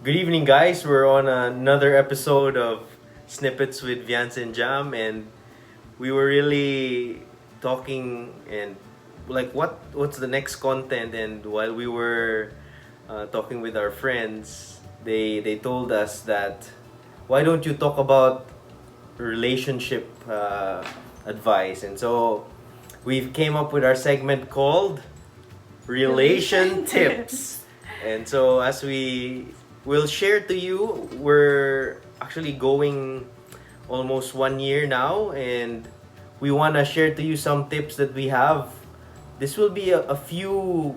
Good evening, guys. We're on another episode of Snippets with Viance and Jam, and we were really talking and like what's the next content. And while we were talking with our friends, they told us that why don't you talk about relationship advice? And so we came up with our segment called Relation Tips. And so as we will share to you, we're actually going almost 1 year now, and we want to share to you some tips that we have. This will be a few,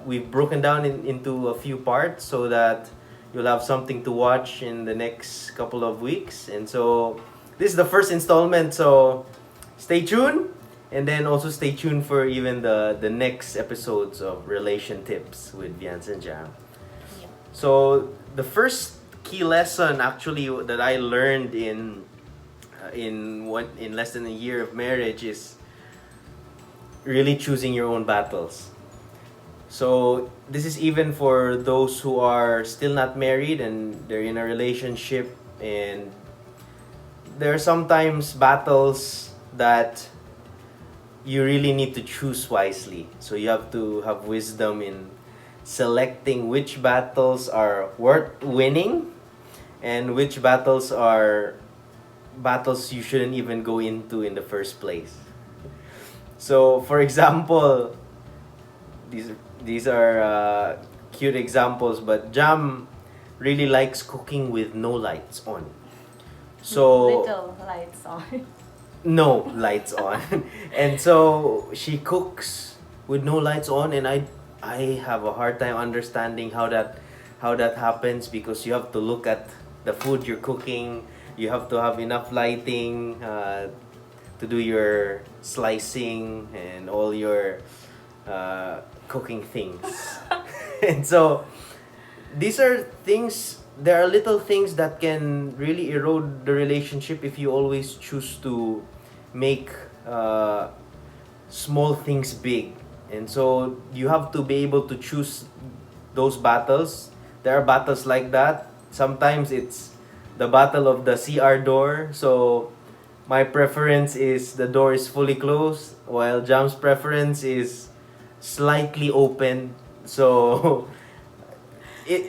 we've broken down into a few parts so that you'll have something to watch in the next couple of weeks. And so this is the first installment, so stay tuned. And then also stay tuned for even the next episodes of Relation Tips with Viance and Jam. So the first key lesson actually that I learned in less than a year of marriage is really choosing your own battles. So this is even for those who are still not married and they're in a relationship, and there are sometimes battles that you really need to choose wisely. So you have to have wisdom in selecting which battles are worth winning and which battles are battles you shouldn't even go into in the first place. So, for example, these are cute examples, but Jam really likes cooking with no lights on. So Little lights on. no lights on. And so she cooks with no lights on, and I have a hard time understanding how that happens, because you have to look at the food you're cooking. You have to have enough lighting to do your slicing and all your cooking things. And so these are things, there are little things that can really erode the relationship if you always choose to make small things big. And so you have to be able to choose those battles. There are battles like that. Sometimes it's the battle of the CR door. So my preference is the door is fully closed, while Jam's preference is slightly open. So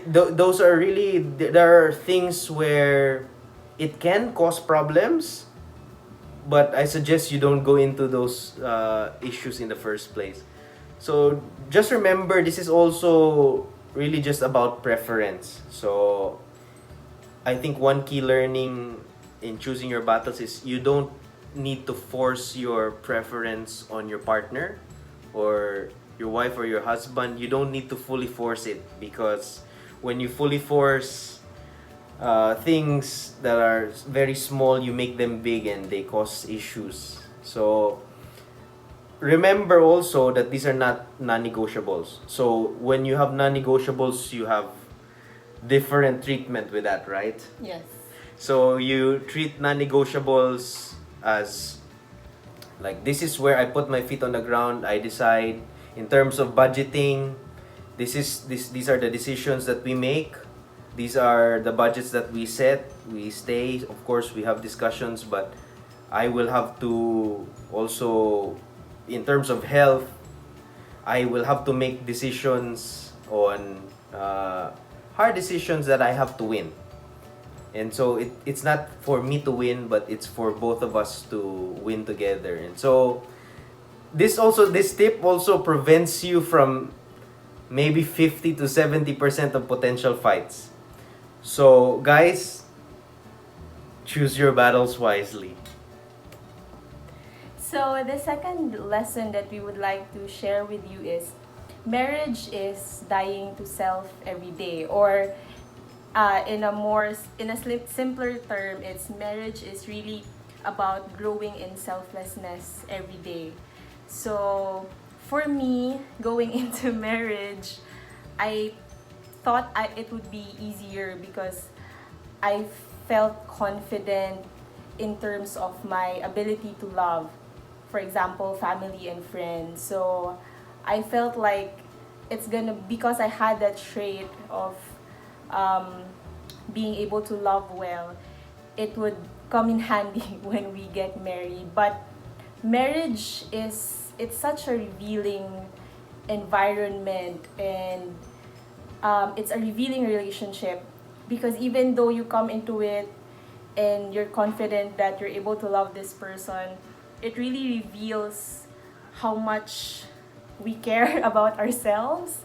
those are really, there are things where it can cause problems, but I suggest you don't go into those issues in the first place. So just remember, this is also really just about preference. So I think one key learning in choosing your battles is you don't need to force your preference on your partner or your wife or your husband. You don't need to fully force it, because when you fully force things that are very small, you make them big and they cause issues. So remember also that these are not non-negotiables. So when you have non-negotiables, you have different treatment with that, right? Yes. So you treat non-negotiables as like, this is where I put my feet on the ground. I decide in terms of budgeting. These are the decisions that we make. These are the budgets that we set. We stay. Of course, we have discussions, but I will have to also, in terms of health, I will have to make decisions on hard decisions that I have to win. And so it's not for me to win, but it's for both of us to win together. And so this tip also prevents you from maybe 50 to 70% of potential fights. So guys, choose your battles wisely. So the second lesson that we would like to share with you is marriage is dying to self every day, or simpler term, it's marriage is really about growing in selflessness every day. So for me, going into marriage, I thought it would be easier because I felt confident in terms of my ability to love, for example, family and friends. So I felt like it's gonna, because I had that trait of um, being able to love well, it would come in handy when we get married. But marriage is, it's such a revealing environment, and it's a revealing relationship, because even though you come into it and you're confident that you're able to love this person, it really reveals how much we care about ourselves,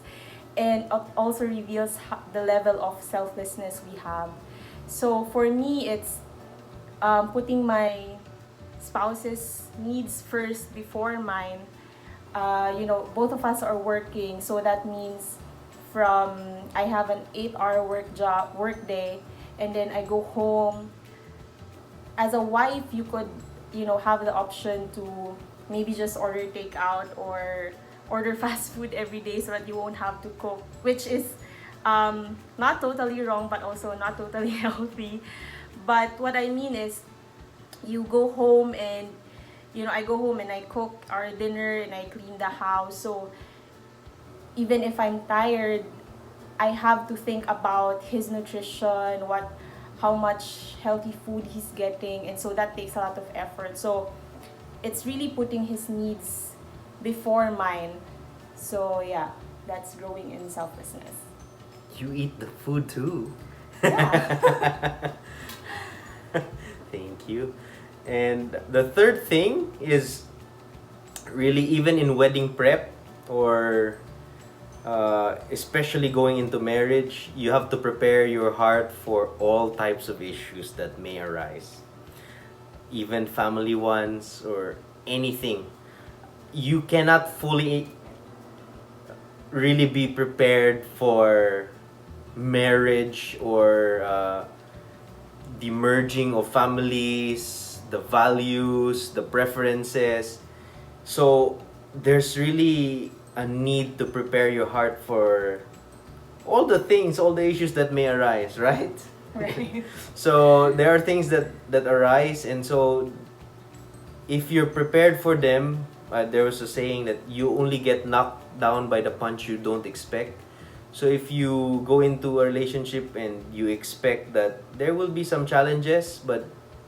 and it also reveals the level of selflessness we have. So for me, it's putting my spouse's needs first before mine. Both of us are working, so that means from I have an 8-hour work day, and then I go home. As a wife, you could, have the option to maybe just order takeout or order fast food every day so that you won't have to cook, which is not totally wrong, but also not totally healthy. But what I mean is, you go home and, I go home and I cook our dinner and I clean the house. So even if I'm tired, I have to think about his nutrition, how much healthy food he's getting, and so that takes a lot of effort. So it's really putting his needs before mine. So yeah, that's growing in selflessness. You eat the food too. Yeah. Thank you. And the third thing is really, even in wedding prep, or especially going into marriage, you have to prepare your heart for all types of issues that may arise, even family ones or anything. You cannot fully really be prepared for marriage, or the merging of families, the values, the preferences. So there's really a need to prepare your heart for all the things, all the issues that may arise, right? Right. So there are things that arise, and so if you're prepared for them, there was a saying that you only get knocked down by the punch you don't expect. So if you go into a relationship and you expect that there will be some challenges, but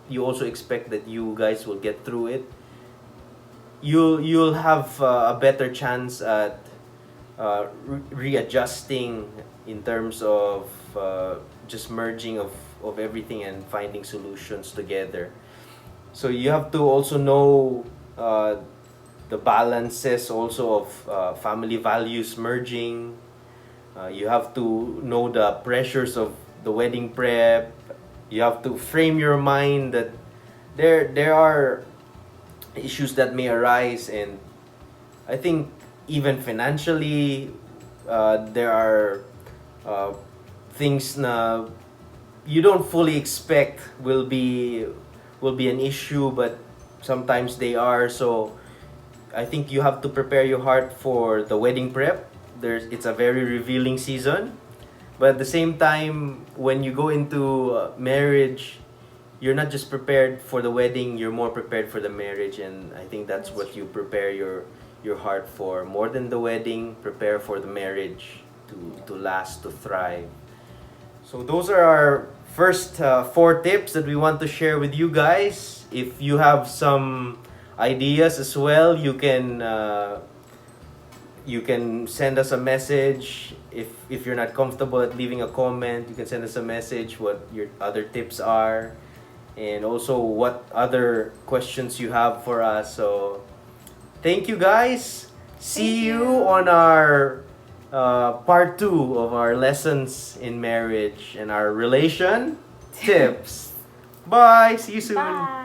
you also expect that you guys will get through it, you'll have a better chance at readjusting in terms of just merging of everything and finding solutions together. So you have to also know the balances also of family values merging. You have to know the pressures of the wedding prep. You have to frame your mind that there are issues that may arise, and I think even financially, there are uh, things na you don't fully expect will be an issue, but sometimes they are. So I think you have to prepare your heart for the wedding prep. It's a very revealing season, but at the same time, when you go into marriage, you're not just prepared for the wedding, you're more prepared for the marriage. And I think that's what you prepare your heart for. More than the wedding, prepare for the marriage to last, to thrive. So those are our first 4 tips that we want to share with you guys. If you have some ideas as well, you can send us a message. If you're not comfortable at leaving a comment, you can send us a message what your other tips are, and also what other questions you have for us. So thank you guys. See Thank you you. on our part 2 of our lessons in marriage and our relation tips. Bye. See you soon. Bye.